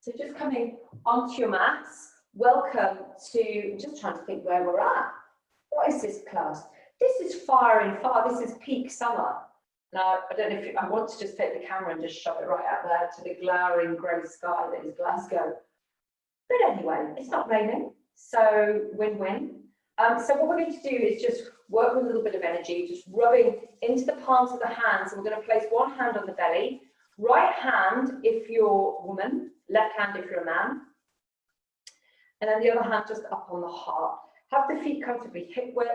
So just coming onto your mats, welcome to, just trying to think where we're at. What is this class? This is firing far, this is peak summer. Now, I don't know if I want to just take the camera and just shove it right out there to the glowering grey sky that is Glasgow. But anyway, it's not raining, so win-win. So what we're going to do is just work with a little bit of energy, just rubbing into the palms of the hands. And we're going to place one hand on the belly, right hand if you're a woman, left hand if you're a man, and then the other hand just up on the heart. Have the feet comfortably hip width,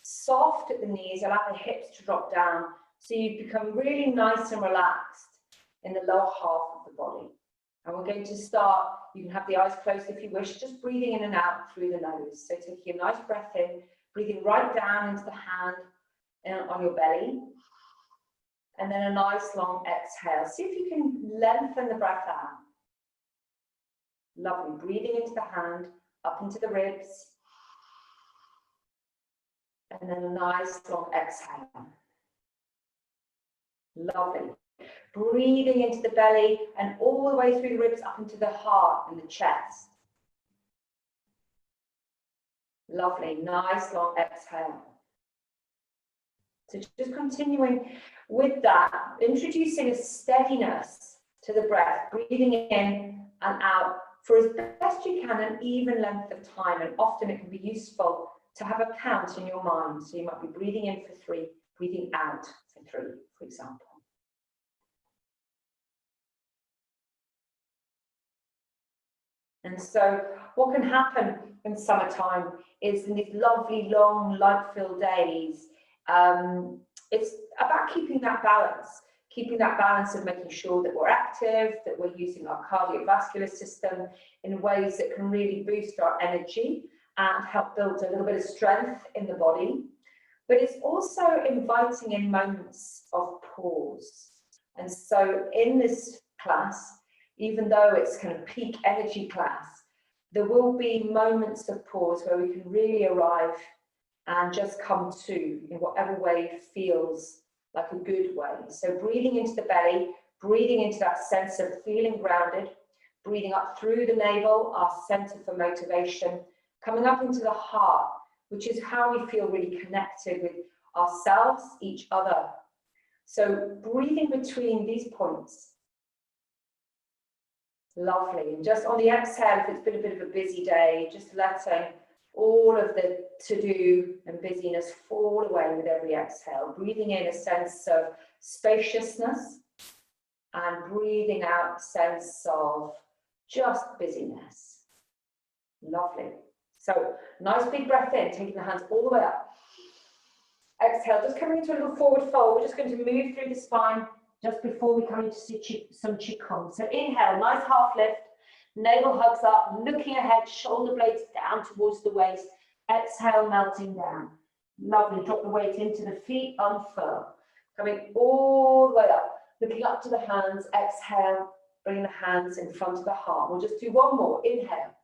soft at the knees, allow the hips to drop down so you become really nice and relaxed in the lower half of the body. And we're going to start, you can have the eyes closed if you wish, just breathing in and out through the nose. So taking a nice breath in, breathing right down into the hand and on your belly. And then a nice long exhale. See if you can lengthen the breath out. Lovely. Breathing into the hand, up into the ribs. And then a nice long exhale. Lovely. Breathing into the belly and all the way through the ribs up into the heart and the chest. Lovely. Nice long exhale. So just continuing with that, introducing a steadiness to the breath, breathing in and out for as best you can an even length of time. And often it can be useful to have a count in your mind. So you might be breathing in for 3, breathing out for 3, for example. And so what can happen in summertime is in these lovely, long, light-filled days, it's about keeping that balance of making sure that we're active, that we're using our cardiovascular system in ways that can really boost our energy and help build a little bit of strength in the body. But it's also inviting in moments of pause. And so in this class, even though it's kind of peak energy class, there will be moments of pause where we can really arrive and just come to in whatever way feels like a good way. So breathing into the belly, breathing into that sense of feeling grounded, breathing up through the navel, our center for motivation, coming up into the heart, which is how we feel really connected with ourselves, each other. So breathing between these points. Lovely. And just on the exhale, if it's been a bit of a busy day, just letting all of the to-do and busyness fall away with every exhale. Breathing in a sense of spaciousness and breathing out a sense of just busyness. Lovely. So nice big breath in, taking the hands all the way up. Exhale, just coming into a little forward fold. We're just going to move through the spine just before we come into some qigong. So inhale, nice half lift, navel hugs up, looking ahead, shoulder blades down towards the waist. Exhale, melting down. Lovely, drop the weight into the feet, unfurl. Coming all the way up, looking up to the hands. Exhale, bringing the hands in front of the heart. We'll just do one more, inhale.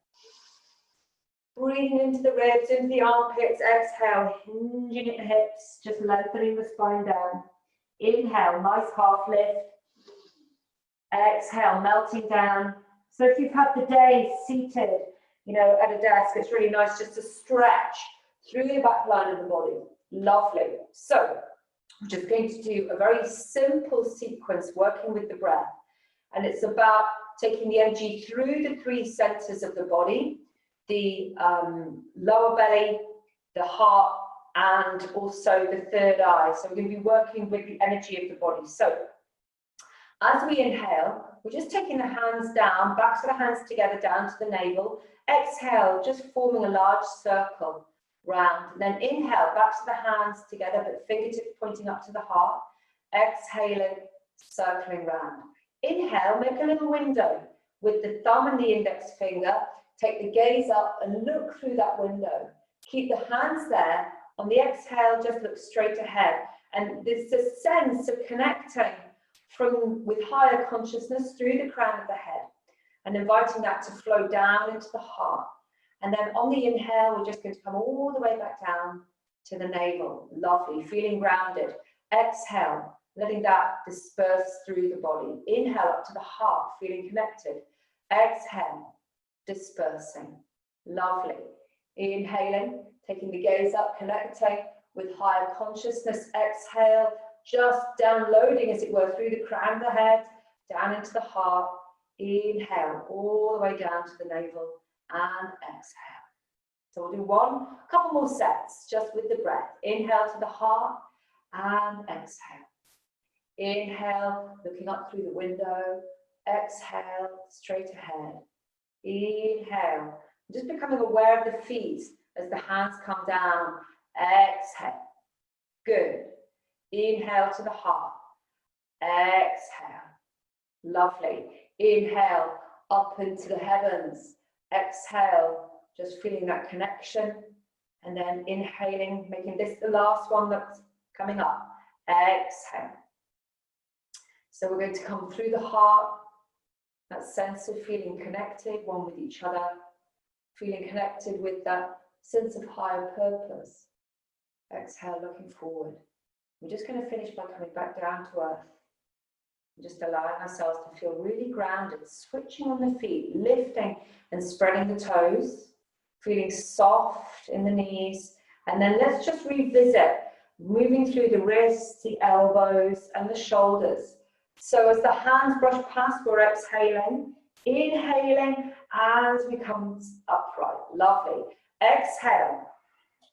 Breathing into the ribs, into the armpits. Exhale, hinging at the hips, just lengthening the spine down. Inhale, nice half lift. Exhale, melting down. So if you've had the day seated, at a desk, it's really nice just to stretch through the back line of the body. Lovely. So I'm just going to do a very simple sequence working with the breath. And it's about taking the energy through the 3 centers of the body, the lower belly, the heart, and also the third eye. So we're going to be working with the energy of the body. So as we inhale, we're just taking the hands down, backs of the hands together down to the navel. Exhale, just forming a large circle round. And then inhale, backs of the hands together, but fingertips pointing up to the heart. Exhaling, circling round. Inhale, make a little window with the thumb and the index finger. Take the gaze up and look through that window. Keep the hands there. On the exhale, just look straight ahead. And there's a sense of connecting with higher consciousness through the crown of the head and inviting that to flow down into the heart. And then on the inhale, we're just going to come all the way back down to the navel. Lovely, feeling grounded. Exhale, letting that disperse through the body. Inhale up to the heart, feeling connected. Exhale, dispersing. Lovely. Inhaling, taking the gaze up, connecting with higher consciousness. Exhale, just downloading, as it were, through the crown of the head, down into the heart. Inhale, all the way down to the navel, and exhale. So we'll do a couple more sets, just with the breath. Inhale to the heart, and exhale. Inhale, looking up through the window. Exhale, straight ahead. Inhale, just becoming aware of the feet as the hands come down. Exhale. Good. Inhale to the heart. Exhale. Lovely. Inhale up into the heavens. Exhale, just feeling that connection. And then inhaling, making this the last one that's coming up. Exhale. So we're going to come through the heart, that sense of feeling connected, one with each other, feeling connected with that sense of higher purpose. Exhale, looking forward. We're just going to finish by coming back down to earth. Just allowing ourselves to feel really grounded, switching on the feet, lifting and spreading the toes, feeling soft in the knees. And then let's just revisit, moving through the wrists, the elbows, and the shoulders. So as the hands brush past, we're exhaling, inhaling as we come upright. Lovely. Exhale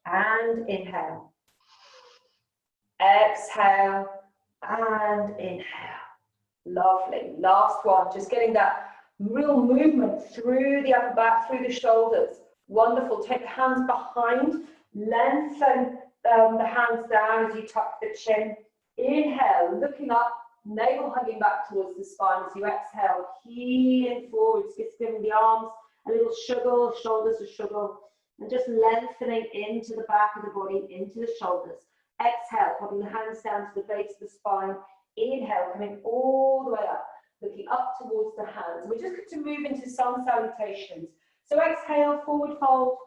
and inhale. Exhale and inhale. Lovely. Last one. Just getting that real movement through the upper back, through the shoulders. Wonderful. Take the hands behind. Lengthen the hands down as you tuck the chin. Inhale, looking up. Navel hugging back towards the spine as you exhale, heeling forwards, just giving the arms a little shuggle, shoulders a shuggle, and just lengthening into the back of the body, into the shoulders. Exhale, putting the hands down to the base of the spine. Inhale, coming all the way up, looking up towards the hands. We're just going to move into sun salutations. So exhale, forward fold.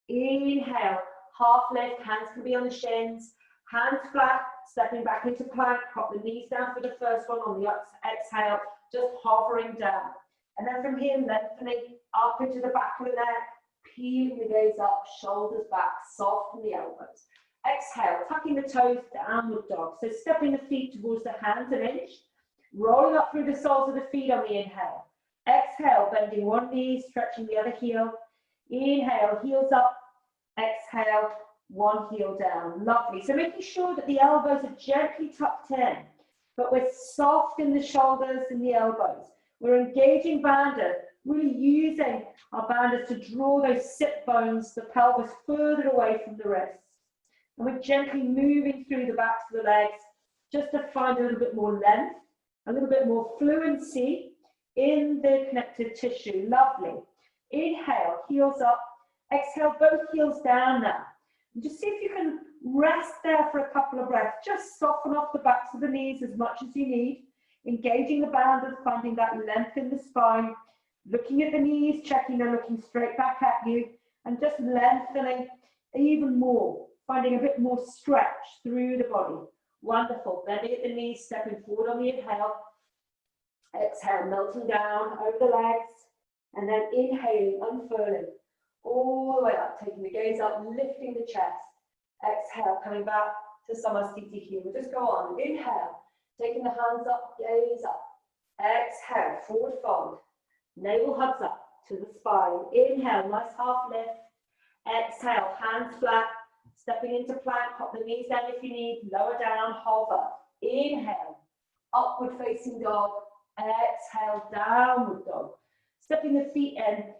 Inhale, half lift, hands can be on the shins, hands flat. Stepping back into plank, prop the knees down for the first one on the exhale, just hovering down. And then from here, lengthening up into the back of the neck, peeling the gaze up, shoulders back, soften the elbows. Exhale, tucking the toes, downward dog. So stepping the feet towards the hands an inch, rolling up through the soles of the feet on the inhale. Exhale, bending one knee, stretching the other heel. Inhale, heels up. Exhale, one heel down. Lovely. So making sure that the elbows are gently tucked in, but we're soft in the shoulders and the elbows. We're engaging bandha, really using our bandhas to draw those sit bones, the pelvis further away from the wrists. And we're gently moving through the backs of the legs just to find a little bit more length, a little bit more fluency in the connective tissue. Lovely. Inhale, heels up. Exhale, both heels down now. And just see if you can rest there for a couple of breaths. Just soften off the backs of the knees as much as you need. Engaging the bandhas, finding that length in the spine. Looking at the knees, checking they're looking straight back at you. And just lengthening even more. Finding a bit more stretch through the body. Wonderful. Bending at the knees, stepping forward on the inhale. Exhale, melting down over the legs. And then inhaling, unfurling. All the way up, taking the gaze up, lifting the chest. Exhale, coming back to Samasthiti here. We'll just go on. Inhale, taking the hands up, gaze up. Exhale, forward fold. Navel hugs up to the spine. Inhale, nice half lift. Exhale, hands flat. Stepping into plank, pop the knees down if you need. Lower down, hover. Inhale, upward facing dog. Exhale, downward dog. Stepping the feet in.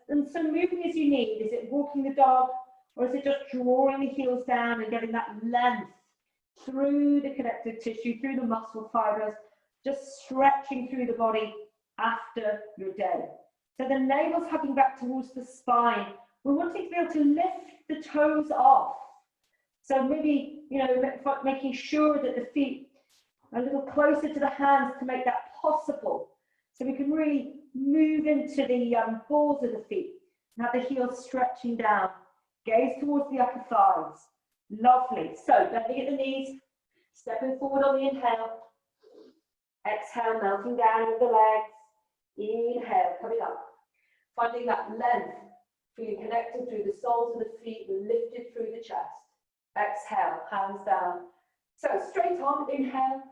And so moving as you need. Is it walking the dog, or is it just drawing the heels down and getting that length through the connective tissue, through the muscle fibers, just stretching through the body after your day. So the navel's hugging back towards the spine. We're wanting to be able to lift the toes off. So maybe, making sure that the feet are a little closer to the hands to make that possible. So we can really move into the balls of the feet. Now the heels stretching down. Gaze towards the upper thighs. Lovely. So bending at the knees, stepping forward on the inhale. Exhale, melting down over the legs. Inhale, coming up. Finding that length, feeling connected through the soles of the feet, lifted through the chest. Exhale, hands down. So straight on, inhale.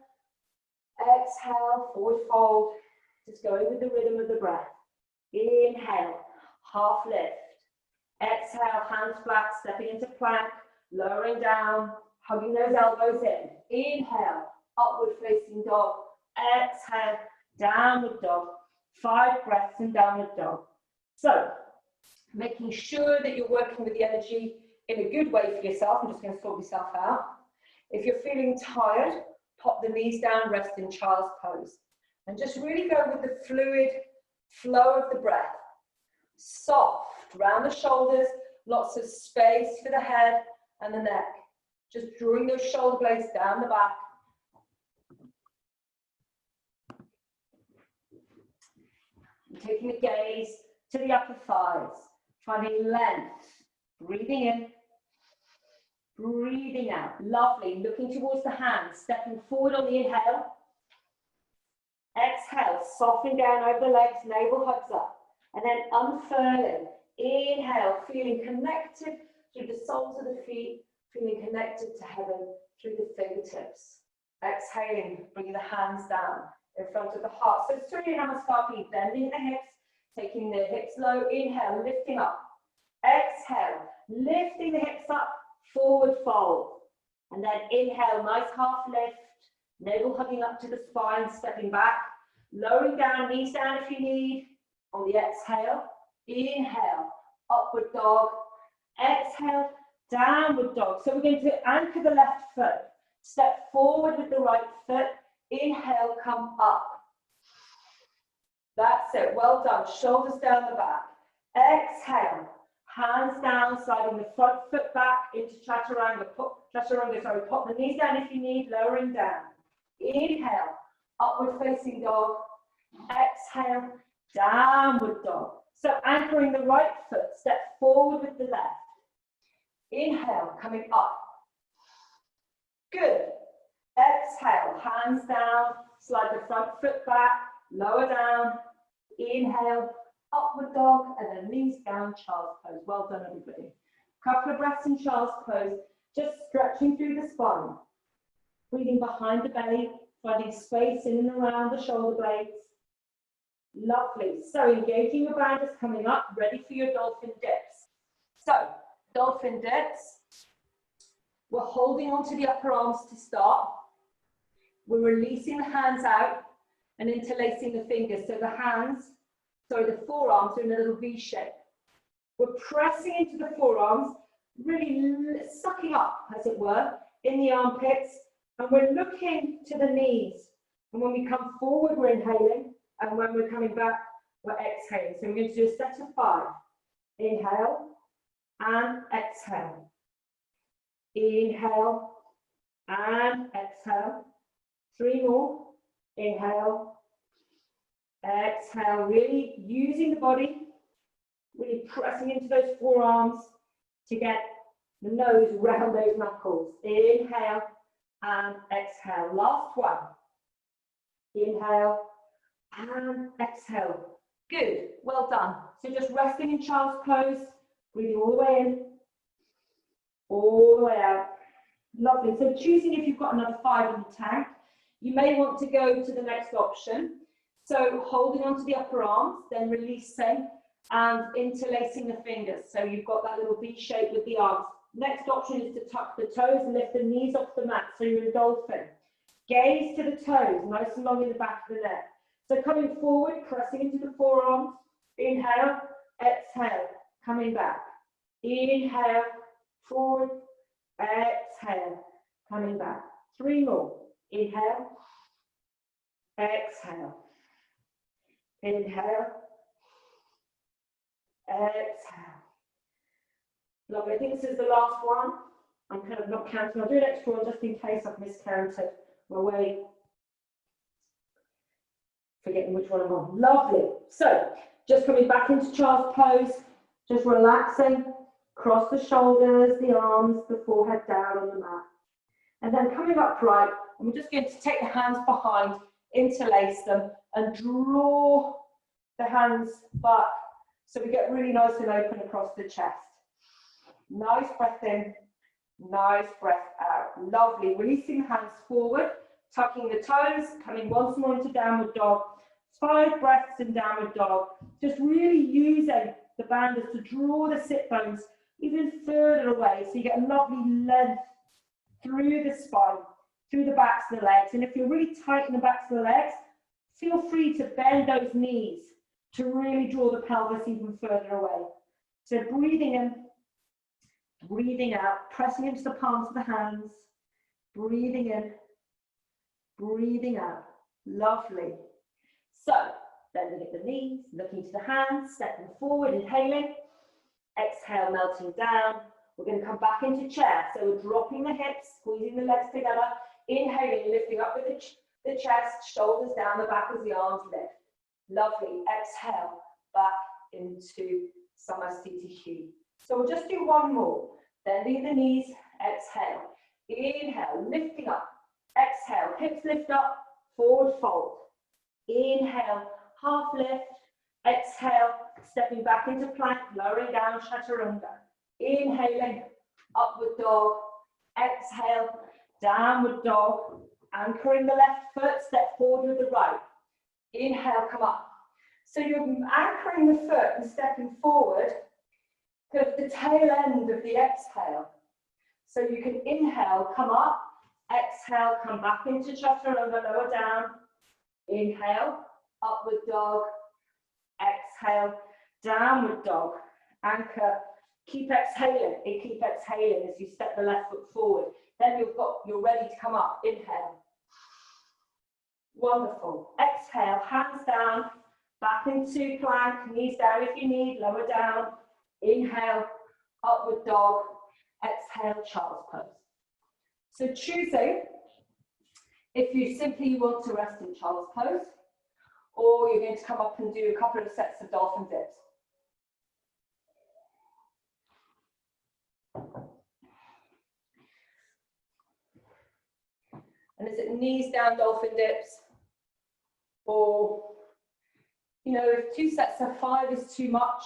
Exhale, forward fold. Just going with the rhythm of the breath. Inhale, half lift. Exhale, hands flat, stepping into plank, lowering down, hugging those elbows in. Inhale, upward facing dog. Exhale, downward dog. 5 breaths in downward dog. So, making sure that you're working with the energy in a good way for yourself. I'm just going to sort myself out. If you're feeling tired, pop the knees down, rest in child's pose. And just really go with the fluid flow of the breath. Soft, round the shoulders, lots of space for the head and the neck. Just drawing those shoulder blades down the back. And taking the gaze to the upper thighs, finding length, breathing in, breathing out. Lovely, looking towards the hands, stepping forward on the inhale. Exhale, softening down over the legs, navel hugs up. And then unfurling. Inhale, feeling connected through the soles of the feet, feeling connected to heaven through the fingertips. Exhaling, bringing the hands down in front of the heart. So Surya Namaskar, bending the hips, taking the hips low. Inhale, lifting up. Exhale, lifting the hips up, forward fold. And then inhale, nice half lift. Navel hugging up to the spine, stepping back. Lowering down, knees down if you need. On the exhale, inhale, upward dog. Exhale, downward dog. So we're going to anchor the left foot. Step forward with the right foot. Inhale, come up. That's it. Well done. Shoulders down the back. Exhale. Hands down, sliding the front foot back into chaturanga. Pop the knees down if you need, lowering down. Inhale, upward facing dog. Exhale, downward dog. So anchoring the right foot, step forward with the left. Inhale, coming up. Good. Exhale, hands down, slide the front foot back, lower down. Inhale, upward dog, and then knees down, child's pose. Well done, everybody. Couple of breaths in child's pose, just stretching through the spine. Breathing behind the belly, finding space in and around the shoulder blades. Lovely. So engaging your banders coming up, ready for your dolphin dips. So, dolphin dips. We're holding onto the upper arms to start. We're releasing the hands out and interlacing the fingers. So the forearms are in a little V shape. We're pressing into the forearms, really sucking up, as it were, in the armpits. And we're looking to the knees. And when we come forward, we're inhaling. And when we're coming back, we're exhaling. So we're going to do a set of 5. Inhale and exhale. Inhale and exhale. 3 more. Inhale. Exhale. Really using the body. Really pressing into those forearms to get the nose around those knuckles. Inhale and exhale. Last one. Inhale and exhale. Good. Well done. So just resting in child's pose. Breathing all the way in. All the way out. Lovely. So choosing if you've got another 5 in the tank. You may want to go to the next option. So holding onto the upper arms, then releasing and interlacing the fingers. So you've got that little V shape with the arms. Next option is to tuck the toes and lift the knees off the mat. So you're in dolphin. Gaze to the toes, nice and long in the back of the neck. So coming forward, pressing into the forearms. Inhale, exhale, coming back. Inhale, forward, exhale, coming back. 3 more. Inhale, exhale. Inhale, exhale. Lovely. I think this is the last one. I'm kind of not counting. I'll do an extra one just in case I've miscounted. My way. Forgetting which one I'm on. Lovely. So, just coming back into child's pose. Just relaxing. Cross the shoulders, the arms, the forehead down on the mat. And then coming upright. And we're just going to take the hands behind, interlace them, and draw the hands back. So we get really nice and open across the chest. Nice breath in, nice breath out. Lovely. Releasing the hands forward, tucking the toes, coming once more into downward dog. 5 breaths in downward dog. Just really using the banders to draw the sit bones even further away, so you get a lovely length through the spine, through the backs of the legs. And if you're really tight in the backs of the legs, feel free to bend those knees to really draw the pelvis even further away. So breathing in, breathing out, pressing into the palms of the hands, breathing in, breathing out. Lovely. So, bending at the knees, looking to the hands, stepping forward, inhaling. Exhale, melting down. We're going to come back into chair. So we're dropping the hips, squeezing the legs together, inhaling, lifting up with the chest, shoulders down, the back as the arms lift. Lovely. Exhale, back into Samasthiti. So we'll just do one more. Bending the knees, exhale. Inhale, lifting up. Exhale, hips lift up, forward fold. Inhale, half lift. Exhale, stepping back into plank, lowering down, chaturanga. Inhaling, upward dog. Exhale, downward dog. Anchoring the left foot, step forward with the right. Inhale, come up. So you're anchoring the foot and stepping forward to the tail end of the exhale. So you can inhale, come up. Exhale, come back into chaturanga, lower down. Inhale, upward dog. Exhale, downward dog. Anchor. Keep exhaling and keep exhaling as you step the left foot forward. Then you're ready to come up. Inhale. Wonderful. Exhale, hands down, back into plank, knees down if you need, lower down. Inhale, upward dog. Exhale, child's pose. So choosing if you simply want to rest in child's pose, or you're going to come up and do a couple of sets of dolphin dips. And is it knees down dolphin dips? Or, you know, if 2 sets of 5 is too much,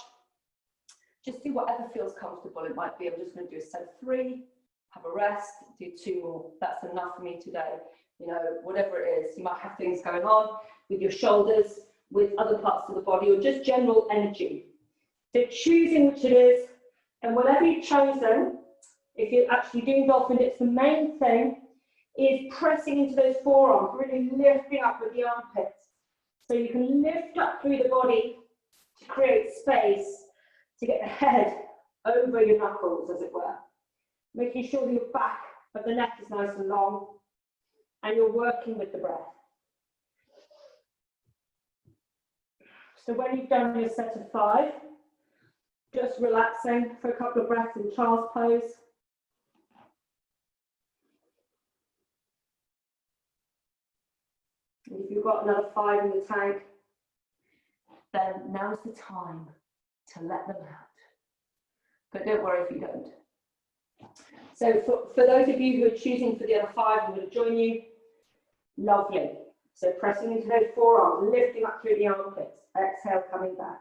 just do whatever feels comfortable. It might be, I'm just going to do a set of 3, have a rest, do 2 more. That's enough for me today. You know, whatever it is, you might have things going on with your shoulders, with other parts of the body, or just general energy. So choosing which it is, and whatever you've chosen, if you're actually doing dolphin dips, the main thing is pressing into those forearms, really lifting up with the armpits. So you can lift up through the body to create space to get the head over your knuckles, as it were. Making sure that your back of the neck is nice and long, and you're working with the breath. So when you've done your set of 5, just relaxing for a couple of breaths in child's pose. And if you've got another 5 in the tank, then now's the time to let them out. But don't worry if you don't. So for those of you who are choosing for the other 5, I'm going to join you. Lovely. So pressing into those forearms, lifting up through the armpits. Exhale, coming back.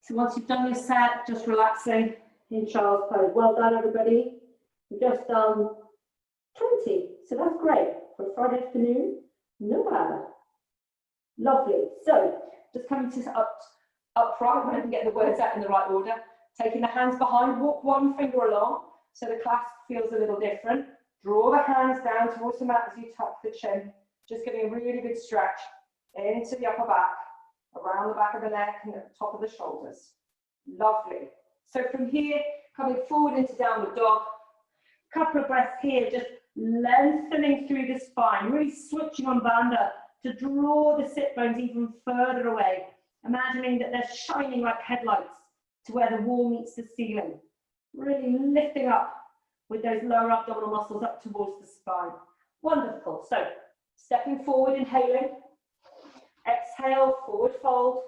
So once you've done your set, just relaxing in child's pose. Well done, everybody. We've just done 20, so that's great. For a Friday afternoon, no bad. Lovely. So just coming to up front, I can get the words out in the right order. Taking the hands behind, walk one finger along, so the clasp feels a little different. Draw the hands down towards the mat as you tuck the chin. Just getting a really good stretch into the upper back, around the back of the neck and at the top of the shoulders. Lovely. So from here, coming forward into downward dog. Couple of breaths here, just lengthening through the spine, really switching on bandha to draw the sit bones even further away. Imagining that they're shining like headlights to where the wall meets the ceiling. Really lifting up with those lower abdominal muscles up towards the spine. Wonderful. So stepping forward, inhaling. Exhale, forward fold.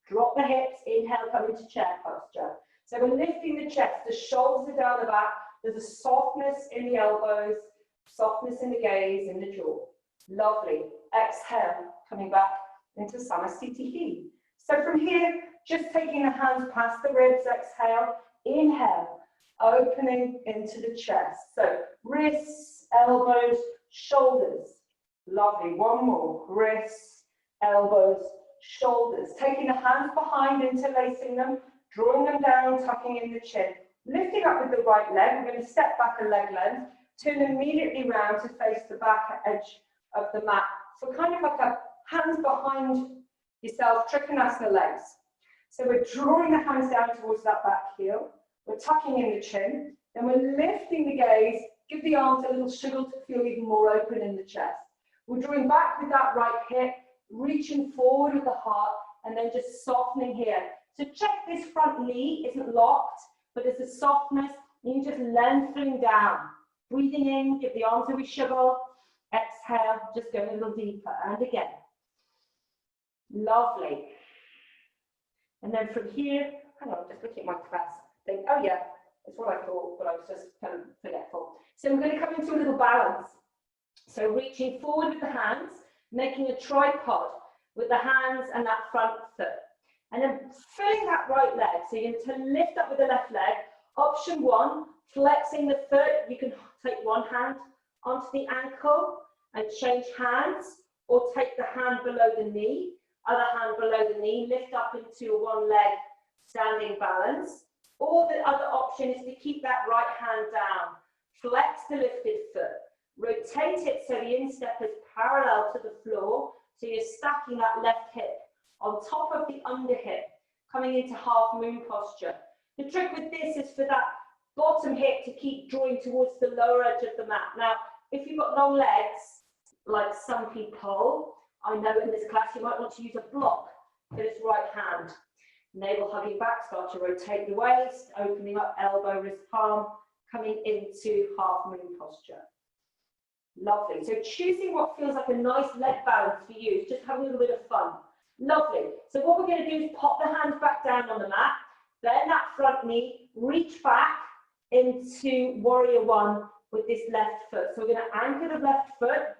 Drop the hips, inhale, come into chair posture. So we're lifting the chest, the shoulders are down the back, there's a softness in the elbows, softness in the gaze, in the jaw. Lovely. Exhale, coming back into Samasthiti. So from here, just taking the hands past the ribs, exhale, inhale, opening into the chest. So wrists, elbows, shoulders. Lovely. One more. Wrists, elbows, shoulders. Taking the hands behind, interlacing them, drawing them down, tucking in the chin. Lifting up with the right leg. We're going to step back a leg length, turn immediately round to face the back edge of the mat. So kind of like a hands behind yourself, Trikonasana legs. So we're drawing the hands down towards that back heel. We're tucking in the chin. Then we're lifting the gaze. Give the arms a little shiggle to feel even more open in the chest. We're drawing back with that right hip, reaching forward with the heart, and then just softening here. So check this front knee isn't locked, but there's a softness, and you're just lengthening down. Breathing in, give the arms a wee shiggle. Exhale, just go a little deeper, and again. Lovely. And then from here, hang on, just looking at my class. Think, oh yeah, that's what I thought, but I was just kind of forgetful. So we're going to come into a little balance. So reaching forward with the hands, making a tripod with the hands and that front foot. And then filling that right leg. So you're going to lift up with the left leg. Option one, flexing the foot. You can take one hand onto the ankle and change hands, or take the hand below the knee, other hand below the knee, lift up into a one leg standing balance. Or the other option is to keep that right hand down. Flex the lifted foot. Rotate it so the instep is parallel to the floor. So you're stacking that left hip on top of the under hip, coming into half moon posture. The trick with this is for that bottom hip to keep drawing towards the lower edge of the mat. Now, if you've got long legs, like some people, I know in this class, you might want to use a block for this right hand. Navel hugging back, start to rotate the waist, opening up elbow, wrist, palm, coming into half moon posture. Lovely. So choosing what feels like a nice leg balance for you, just having a little bit of fun. Lovely. So what we're going to do is pop the hands back down on the mat, bend that front knee, reach back into warrior one with this left foot. So we're going to anchor the left foot,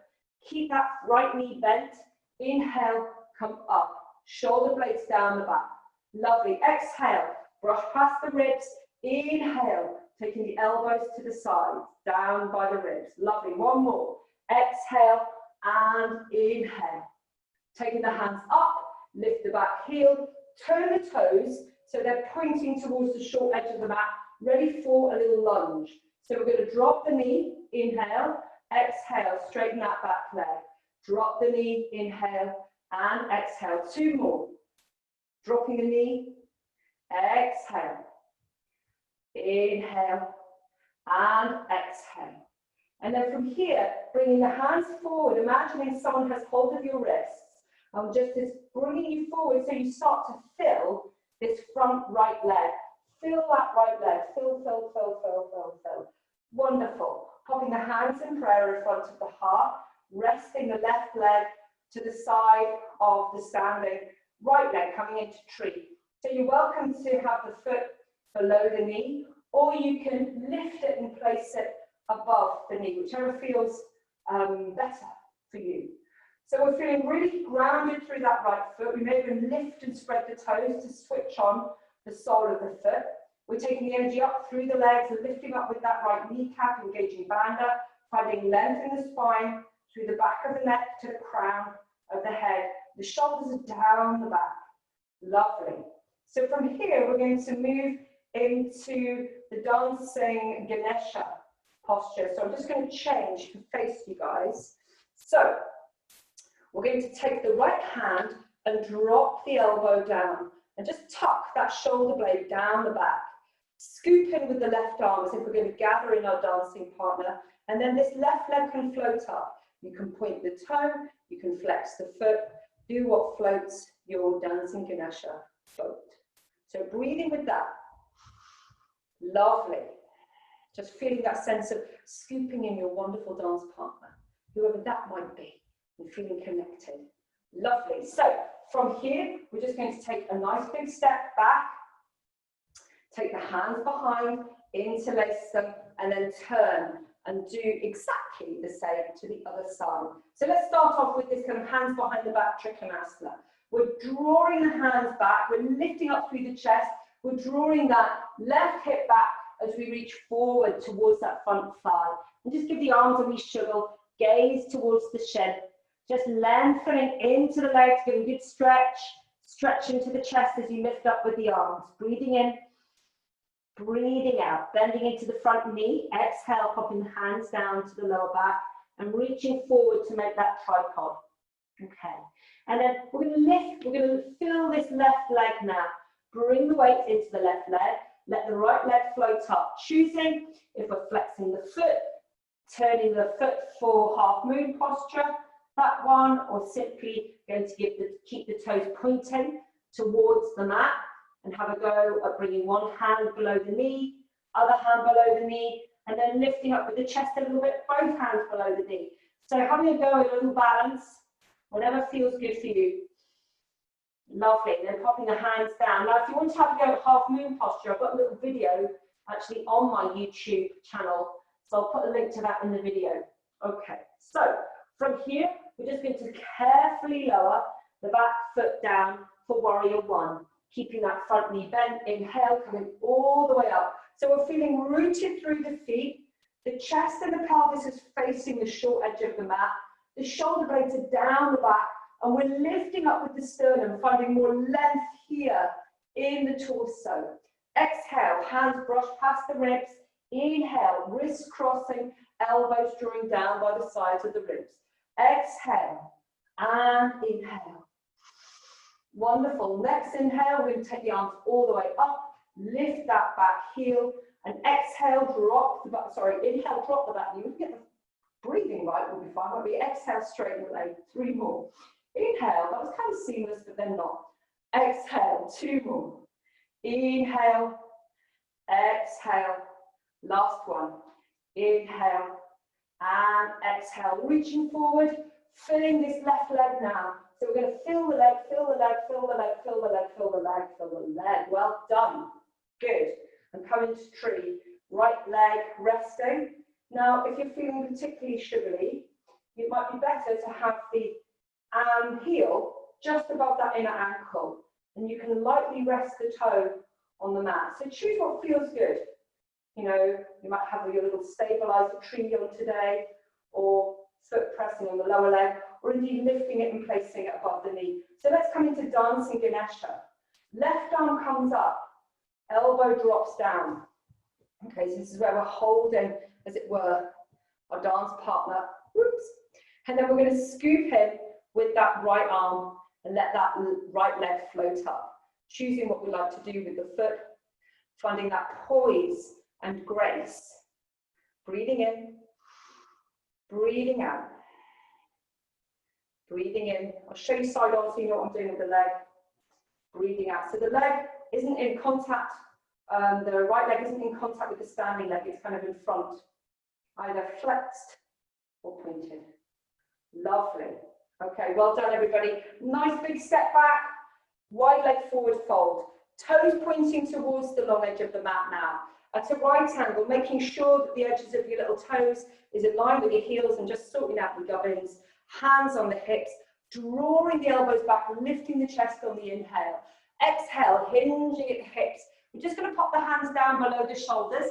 keep that right knee bent, inhale, come up, shoulder blades down the back. Lovely. Exhale, brush past the ribs, inhale, taking the elbows to the sides, down by the ribs. Lovely. One more. Exhale and inhale. Taking the hands up, lift the back heel, turn the toes so they're pointing towards the short edge of the mat, ready for a little lunge. So we're going to drop the knee, inhale, exhale, straighten that back leg. Drop the knee, inhale, and exhale. Two more. Dropping the knee, exhale, inhale, and exhale. And then from here, bringing the hands forward, imagining someone has hold of your wrists. Just as bringing you forward so you start to fill this front right leg. Fill that right leg. Fill, fill, fill, fill, fill, fill. Wonderful. Popping the hands in prayer in front of the heart, resting the left leg to the side of the standing right leg coming into tree. So you're welcome to have the foot below the knee, or you can lift it and place it above the knee, whichever feels better for you. So we're feeling really grounded through that right foot. We may even lift and spread the toes to switch on the sole of the foot. We're taking the energy up through the legs and lifting up with that right kneecap, engaging bandha, finding length in the spine, through the back of the neck to the crown of the head. The shoulders are down the back. Lovely. So from here, we're going to move into the dancing Ganesha posture. So I'm just going to change to face you guys. So we're going to take the right hand and drop the elbow down and just tuck that shoulder blade down the back. Scoop in with the left arm as if we're going to gather in our dancing partner. And then this left leg can float up. You can point the toe, you can flex the foot, do what floats your dancing Ganesha float. So breathing with that. Lovely. Just feeling that sense of scooping in your wonderful dance partner, whoever that might be, and feeling connected. Lovely. So from here, we're just going to take a nice big step back, take the hands behind, interlace them, and then turn and do exactly the same to the other side. So let's start off with this kind of hands behind the back Trikonasana. We're drawing the hands back, we're lifting up through the chest, we're drawing that left hip back as we reach forward towards that front thigh. And just give the arms a wee shuggle, gaze towards the shin, just lengthening into the legs, giving good stretch, stretch into the chest as you lift up with the arms, breathing in, breathing out, bending into the front knee, exhale, popping the hands down to the lower back and reaching forward to make that tripod. Okay, and then we're going to lift, we're going to fill this left leg now. Bring the weight into the left leg, let the right leg float up, choosing if we're flexing the foot, turning the foot for half moon posture, that one, or simply going to keep the toes pointing towards the mat and have a go at bringing one hand below the knee, other hand below the knee, and then lifting up with the chest a little bit, both hands below the knee. So having a go at a little balance, whatever feels good for you. Lovely, and then popping the hands down. Now, if you want to have a go at half moon posture, I've got a little video actually on my YouTube channel, so I'll put a link to that in the video. Okay, so from here, we're just going to carefully lower the back foot down for warrior one, keeping that front knee bent. Inhale, coming all the way up. So we're feeling rooted through the feet. The chest and the pelvis is facing the short edge of the mat. The shoulder blades are down the back, and we're lifting up with the sternum, finding more length here in the torso. Exhale, hands brush past the ribs. Inhale, wrists crossing, elbows drawing down by the sides of the ribs. Exhale and inhale. Wonderful. Next inhale, we're going to take the arms all the way up, lift that back heel, and exhale, drop the back, inhale, drop the back knee. We get the breathing right, we'll be fine. Won't we? Exhale, straighten the leg. 3 more. Inhale, that was kind of seamless, but then not. Exhale, 2 more. Inhale, exhale, last one. Inhale and exhale, reaching forward, filling this left leg now. So we're going to fill the leg, fill the leg, fill the leg, fill the leg, fill the leg, fill the leg. Well done. Good. And come into tree. Right leg resting. Now, if you're feeling particularly sugary, it might be better to have the heel just above that inner ankle. And you can lightly rest the toe on the mat. So choose what feels good. You know, you might have your little stabilizer tree on today, or foot pressing on the lower leg, or indeed lifting it and placing it above the knee. So let's come into dancing Ganesha. Left arm comes up, elbow drops down. Okay, so this is where we're holding, as it were, our dance partner. Whoops. And then we're going to scoop in with that right arm and let that right leg float up. Choosing what we like to do with the foot, finding that poise and grace. Breathing in, breathing out. Breathing in. I'll show you side on so you know what I'm doing with the leg. Breathing out. So the leg isn't in contact, the right leg isn't in contact with the standing leg, it's kind of in front, either flexed or pointed. Lovely. Okay, well done everybody. Nice big step back, wide leg forward fold. Toes pointing towards the long edge of the mat now. At a right angle, making sure that the edges of your little toes is in line with your heels and just sorting out the gubbins. Hands on the hips, drawing the elbows back, lifting the chest on the inhale. Exhale, hinging at the hips. We're just going to pop the hands down below the shoulders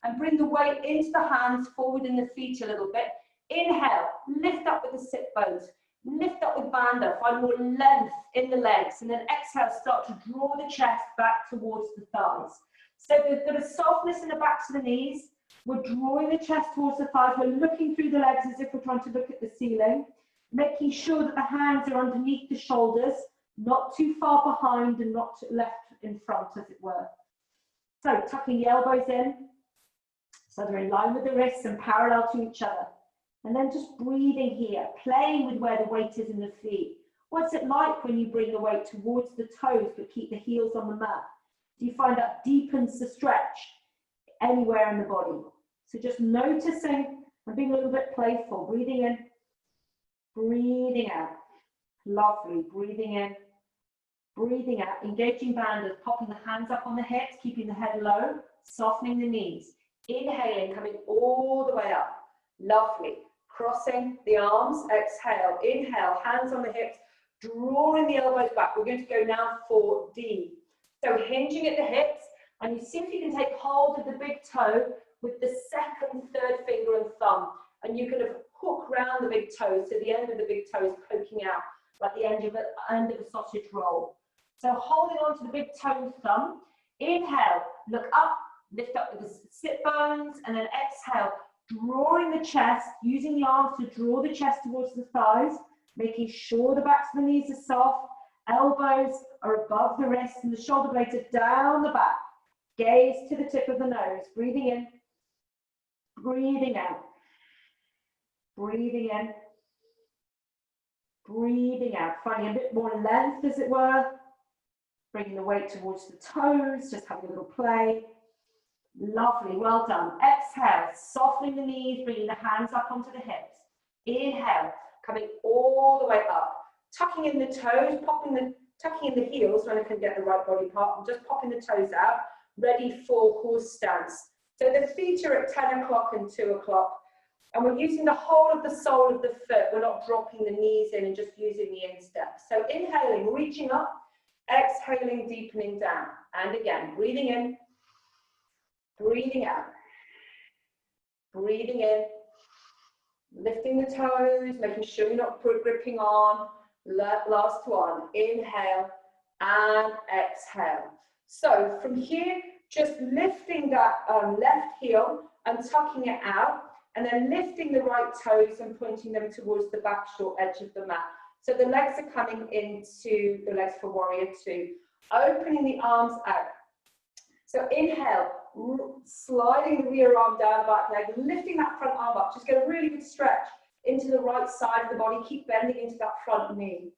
and bring the weight into the hands, forward in the feet a little bit. Inhale, lift up with the sit bones. Lift up with bandha, find more length in the legs. And then exhale, start to draw the chest back towards the thighs. So we've got a softness in the backs of the knees. We're drawing the chest towards the thighs. We're looking through the legs as if we're trying to look at the ceiling. Making sure that the hands are underneath the shoulders, not too far behind and not left in front, as it were. So tucking the elbows in, so they're in line with the wrists and parallel to each other. And then just breathing here, playing with where the weight is in the feet. What's it like when you bring the weight towards the toes but keep the heels on the mat? Do you find that deepens the stretch anywhere in the body? So just noticing and being a little bit playful. Breathing in, breathing out. Lovely. Breathing in, breathing out. Engaging banders, popping the hands up on the hips, keeping the head low, softening the knees. Inhaling, coming all the way up. Lovely. Crossing the arms, exhale. Inhale, hands on the hips, drawing the elbows back. We're going to go now for D. So hinging at the hips, and you see if you can take hold of the big toe with the second, third finger and thumb, and you kind of hook round the big toe, so the end of the big toe is poking out, like the end of a sausage roll. So holding on to the big toe and thumb, inhale, look up, lift up with the sit bones, and then exhale, drawing the chest, using the arms to draw the chest towards the thighs, making sure the backs of the knees are soft, elbows are above the wrists, and the shoulder blades are down the back. Gaze to the tip of the nose, breathing in, breathing out, breathing in, breathing out, finding a bit more length, as it were, bringing the weight towards the toes, just having a little play. Lovely, well done. Exhale, softening the knees, bringing the hands up onto the hips. Inhale, coming all the way up, tucking in the toes, tucking in the heels when I can get the right body part, and just popping the toes out, ready for horse stance. So the feet are at 10 o'clock and 2 o'clock, and we're using the whole of the sole of the foot. We're not dropping the knees in and just using the instep. So inhaling, reaching up, exhaling, deepening down. And again, breathing in, breathing out, breathing in, lifting the toes, making sure you're not gripping on. Last one, inhale and exhale. So from here, just lifting that left heel and tucking it out, and then lifting the right toes and pointing them towards the back short edge of the mat. So the legs are coming into the legs for warrior two. Opening the arms out. So inhale, sliding the rear arm down the back leg, lifting that front arm up. Just get a really good stretch into the right side of the body. Keep bending into that front knee.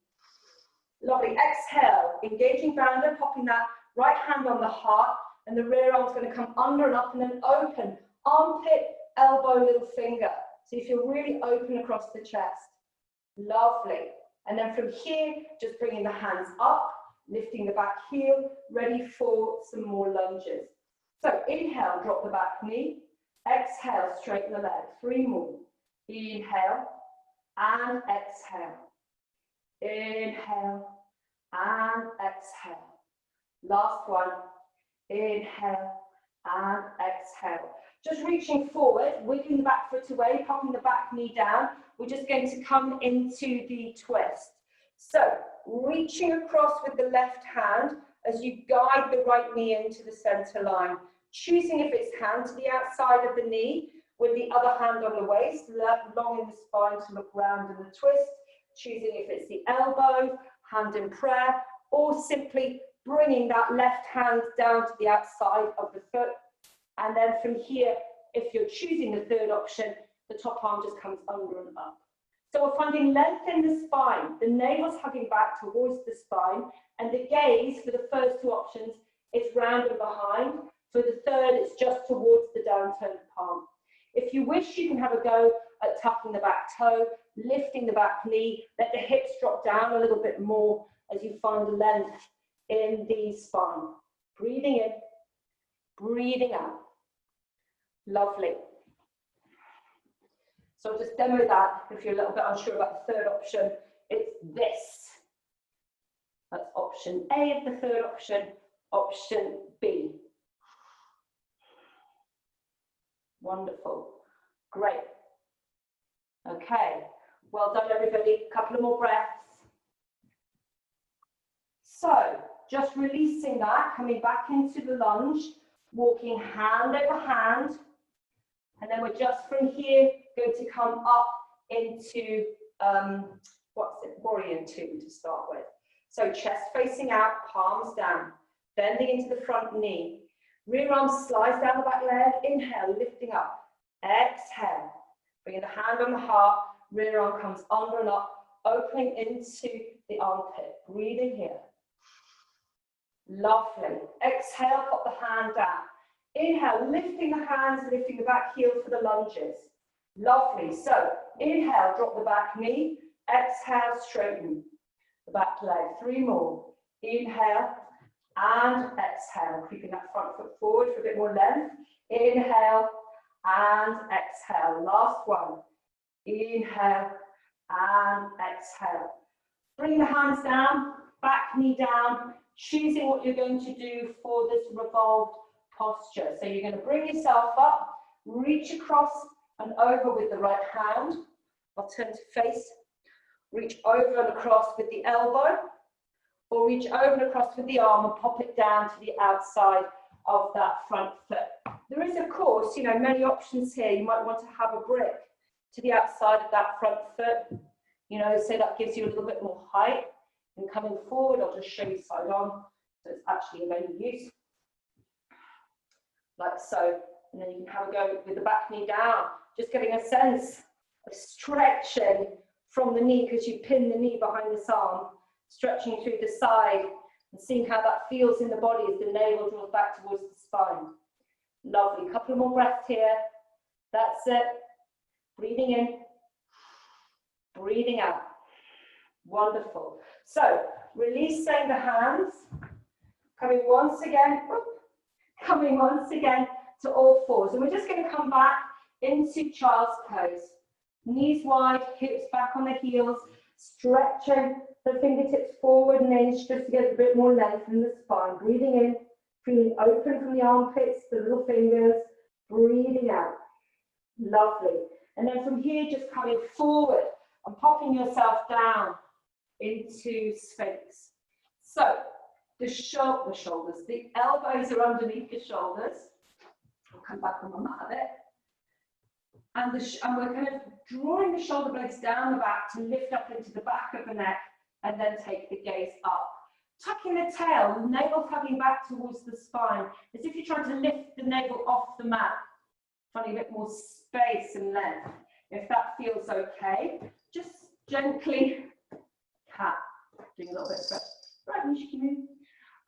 Lovely. Exhale, engaging bander, popping that right hand on the heart, and the rear arm's going to come under and up, and then open. Armpit, elbow, little finger. So you feel really open across the chest. Lovely. And then from here, just bringing the hands up, lifting the back heel, ready for some more lunges. So inhale, drop the back knee. Exhale, straighten the leg. 3 more. Inhale and exhale. Inhale and exhale. Last one. Inhale and exhale. Just reaching forward, wiggling the back foot away, popping the back knee down. We're just going to come into the twist. So reaching across with the left hand as you guide the right knee into the center line. Choosing if it's hand to the outside of the knee with the other hand on the waist, long in the spine to look round in the twist. Choosing if it's the elbow, hand in prayer, or simply bringing that left hand down to the outside of the foot. And then from here, if you're choosing the third option, the top arm just comes under and up. So we're finding length in the spine. The navel's hugging back towards the spine, and the gaze for the first 2 options is round and behind. For the third, it's just towards the downturned palm. If you wish, you can have a go at tucking the back toe, lifting the back knee, let the hips drop down a little bit more as you find length in the spine. Breathing in, breathing out. Lovely. So I'll just demo that if you're a little bit unsure about the third option. It's this. That's option A of the third option, option B. Wonderful. Great. Okay. Well done, everybody. A couple of more breaths. So just releasing that, coming back into the lunge, walking hand over hand. And then we're just from here going to come up into, warrior two to start with. So chest facing out, palms down, bending into the front knee. Rear arm slides down the back leg, inhale, lifting up. Exhale, bringing the hand on the heart, rear arm comes under and up, opening into the armpit. Breathing here. Lovely. Exhale, pop the hand down. Inhale, lifting the hands, lifting the back heel for the lunges. Lovely. So inhale, drop the back knee. Exhale, straighten the back leg. 3 more. Inhale and exhale. Creeping that front foot forward for a bit more length. Inhale and exhale. Last one. Inhale and exhale. Bring the hands down, back knee down, choosing what you're going to do for this revolved posture. So you're going to bring yourself up, reach across and over with the right hand. I'll turn to face. Reach over and across with the elbow, or reach over and across with the arm and pop it down to the outside of that front foot. There is, of course, many options here. You might want to have a brick to the outside of that front foot, so that gives you a little bit more height. And coming forward, I'll just show you side on, so it's actually of any use. Like so. And then you can have a go with the back knee down, just getting a sense of stretching from the knee, because you pin the knee behind this arm, stretching through the side and seeing how that feels in the body as the navel draws back towards the spine. Lovely. Couple more breaths here. That's it. Breathing in, breathing out. Wonderful. So, releasing the hands, coming once again to all fours. And we're just going to come back into child's pose. Knees wide, hips back on the heels, stretching the fingertips forward and inch just to get a bit more length in the spine. Breathing in, feeling open from the armpits, the little fingers, breathing out. Lovely. And then from here, just coming forward and popping yourself down into Sphinx. So the shoulders, the elbows are underneath the shoulders. I'll come back on my mat a bit. And we're kind of drawing the shoulder blades down the back to lift up into the back of the neck and then take the gaze up. Tucking the tail, the navel coming back towards the spine, as if you're trying to lift the navel off the mat. Finding a bit more space and length. If that feels okay, just gently cat. Doing a little bit of stretch. Right, Nishiki.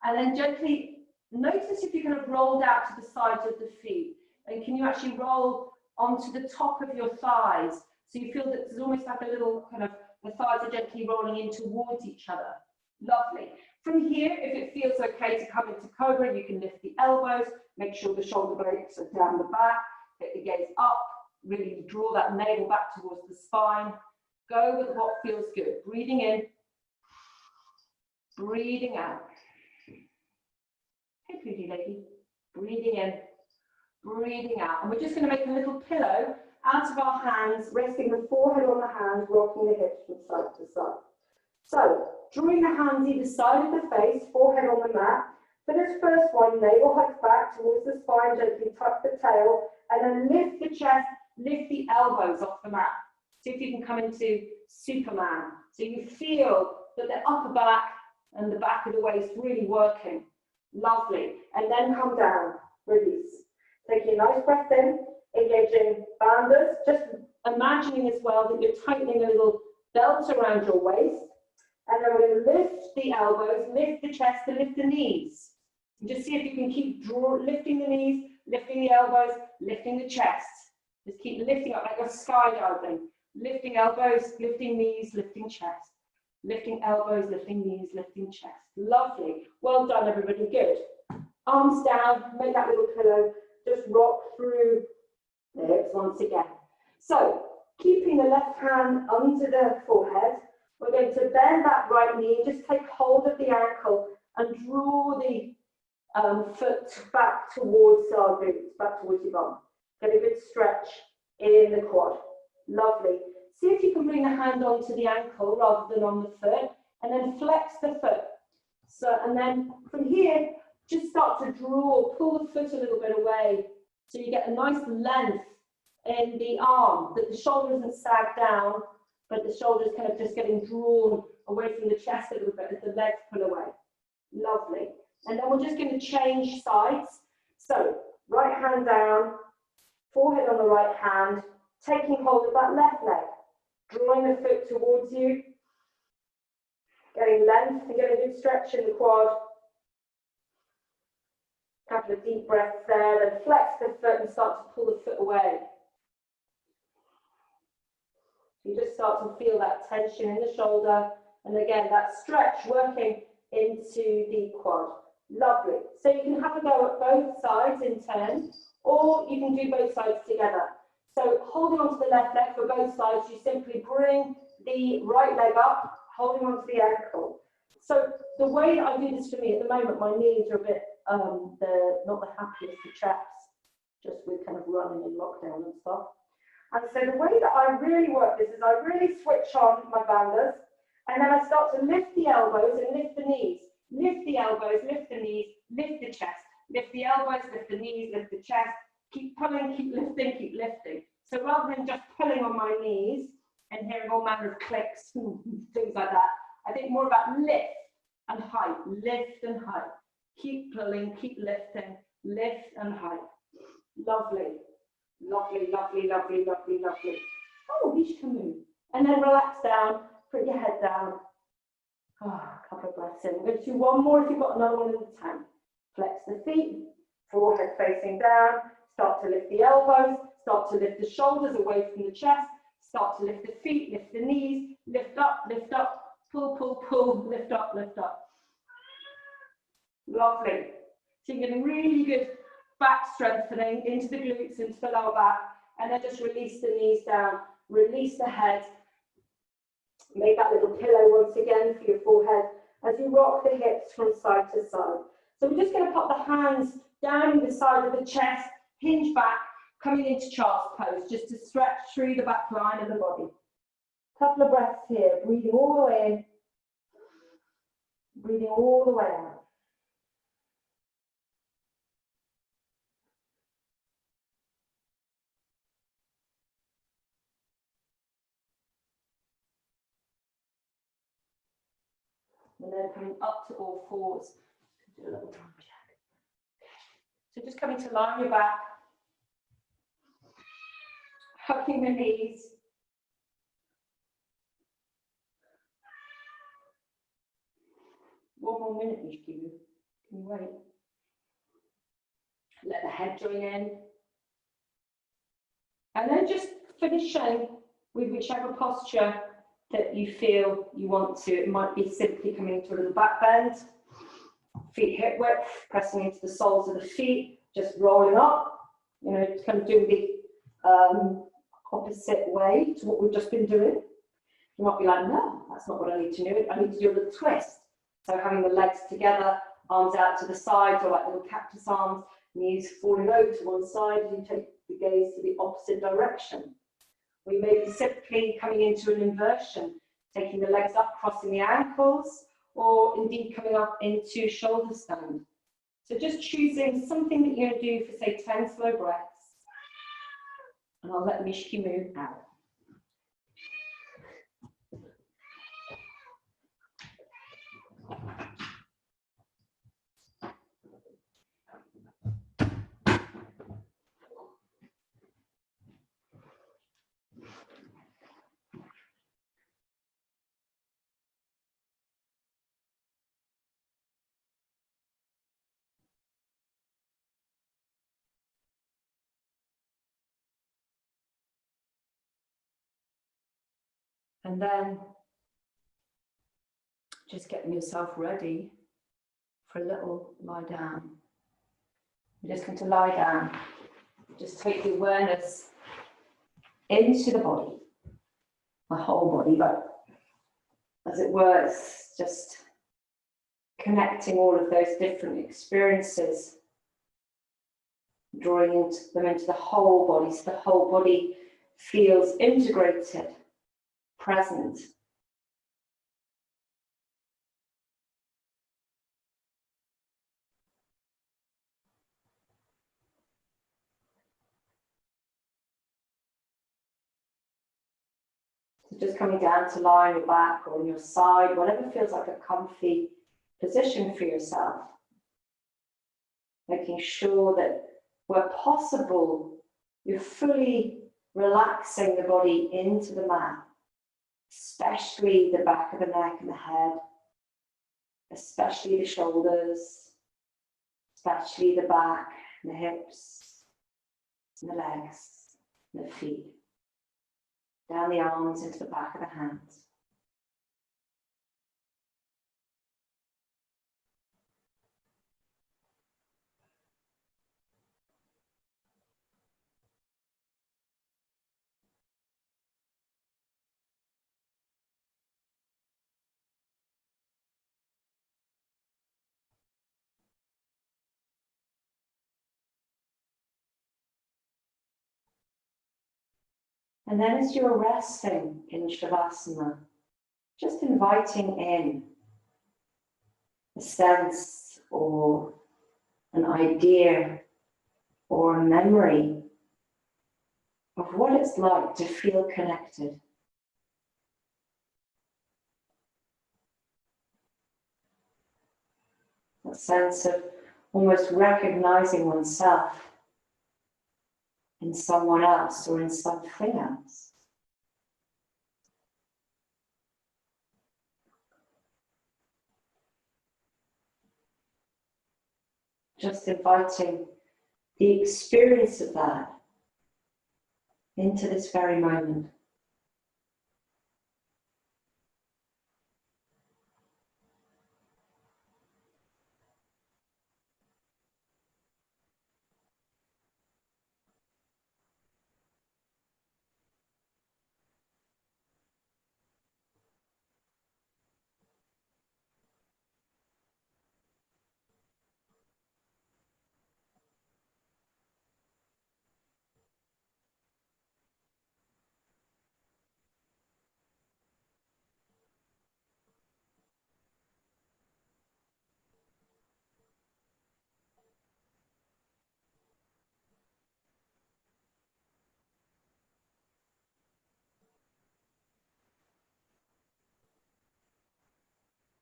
And then gently notice if you kind of rolled out to the sides of the feet. And can you actually roll onto the top of your thighs? So you feel that there's almost like a little kind of, the thighs are gently rolling in towards each other. Lovely. From here, if it feels okay to come into cobra, you can lift the elbows, make sure the shoulder blades are down the back, get the gaze up, really draw that navel back towards the spine. Go with what feels good. Breathing in, breathing out. Hey, pretty lady. Breathing in, breathing out. And we're just going to make a little pillow out of our hands, resting the forehead on the hands, rocking the hips from side to side. So, drawing the hands either side of the face, forehead on the mat. For this first one, navel hugs back towards the spine, gently tuck the tail, and then lift the chest, lift the elbows off the mat. See if you can come into Superman. So you feel that the upper back and the back of the waist really working. Lovely. And then come down, release. Taking a nice breath in, engaging bandhas, just imagining as well that you're tightening a little belt around your waist. And then we're going to lift the elbows, lift the chest, and lift the knees. And just see if you can keep lifting the knees, lifting the elbows, lifting the chest. Just keep lifting up like you're skydiving. Lifting elbows, lifting knees, lifting chest. Lifting elbows, lifting knees, lifting chest. Lovely. Well done, everybody. Good. Arms down, make that little pillow. Just rock through the hips once again. So, keeping the left hand under the forehead, we're going to bend that right knee, just take hold of the ankle and draw the foot back towards our boots, back towards your bum. Get a good stretch in the quad. Lovely. See if you can bring the hand onto the ankle rather than on the foot, and then flex the foot. So, and then from here, just start to draw, pull the foot a little bit away, so you get a nice length in the arm, that the shoulder doesn't sag down, but the shoulders kind of just getting drawn away from the chest a little bit as the legs pull away. Lovely. And then we're just going to change sides. So, right hand down, forehead on the right hand, taking hold of that left leg, drawing the foot towards you, getting length and getting a good stretch in the quad. A couple of deep breaths there, then flex the foot and start to pull the foot away. You just start to feel that tension in the shoulder, and again, that stretch working into the quad. Lovely. So you can have a go at both sides in turn, or you can do both sides together. So holding onto the left leg for both sides, you simply bring the right leg up, holding onto the ankle. So the way that I do this for me at the moment, my knees are a bit, not the happiest of chaps, just with kind of running in lockdown and stuff. And so the way that I really work this is I really switch on my bandhas, and then I start to lift the elbows and lift the knees. Lift the elbows, lift the knees, lift the chest. Lift the elbows, lift the knees, lift the chest. Keep pulling, keep lifting, keep lifting. So rather than just pulling on my knees and hearing all manner of clicks, things like that, I think more about lift and height, lift and height. Keep pulling, keep lifting, lift and height. Lovely, lovely, lovely, lovely, lovely, lovely. Oh, you can move. And then relax down, put your head down. Oh, a couple of breaths in. We're going to do one more if you've got another one in the tank. Flex the feet, forehead facing down, start to lift the elbows, start to lift the shoulders away from the chest, start to lift the feet, lift the knees, lift up, pull, pull, pull, lift up, lift up. Lovely. So you're getting really good back strengthening into the glutes, into the lower back, and then just release the knees down, release the head. Make that little pillow once again for your forehead as you rock the hips from side to side. So we're just going to put the hands down the side of the chest, hinge back, coming into child's pose, just to stretch through the back line of the body. Couple of breaths here, breathing all the way in, breathing all the way out. And then coming up to all fours. Do a little drum check. So just coming to lie on your back, hugging the knees. One more minute, Mishki. Can you wait? Let the head join in. And then just finishing with whichever posture that you feel you want to. It might be simply coming into a little back bend, feet hip width, pressing into the soles of the feet, just rolling up, you know, kind of doing the opposite way to what we've just been doing. You might be like, no, that's not what I need to do. I need to do a little twist. So having the legs together, arms out to the sides, or like little cactus arms, knees falling over to one side as you take the gaze to the opposite direction. We may be simply coming into an inversion, taking the legs up, crossing the ankles, or indeed coming up into shoulder stand. So just choosing something that you're going to do for, say, 10 slow breaths. And I'll let Mishki move out. And then just getting yourself ready for a little lie down. You're just going to lie down. Just take the awareness into the body, the whole body, but as it were, it's just connecting all of those different experiences, drawing them into the whole body, so the whole body feels integrated, present. So just coming down to lie on your back or on your side, whatever feels like a comfy position for yourself. Making sure that where possible, you're fully relaxing the body into the mat, especially the back of the neck and the head, especially the shoulders, especially the back, the hips, and the legs, and the feet. Down the arms into the back of the hands. And then as you're resting in Shavasana, just inviting in a sense or an idea or a memory of what it's like to feel connected. That sense of almost recognizing oneself in someone else or in something else. Just inviting the experience of that into this very moment.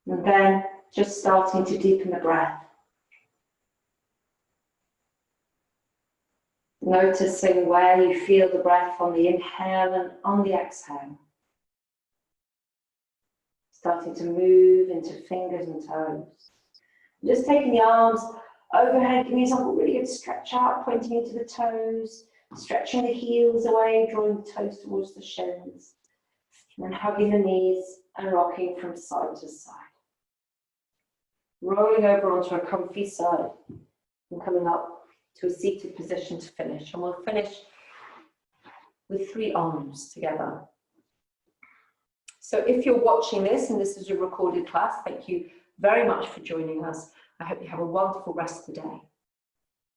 And then just starting to deepen the breath. Noticing where you feel the breath on the inhale and on the exhale. Starting to move into fingers and toes. Just taking the arms overhead, giving yourself a really good stretch out, pointing into the toes, stretching the heels away, drawing the toes towards the shins, and then hugging the knees and rocking from side to side. Rolling over onto a comfy side and coming up to a seated position to finish. And we'll finish with 3 arms together. So if you're watching this, and this is a recorded class, thank you very much for joining us. I hope you have a wonderful rest of the day.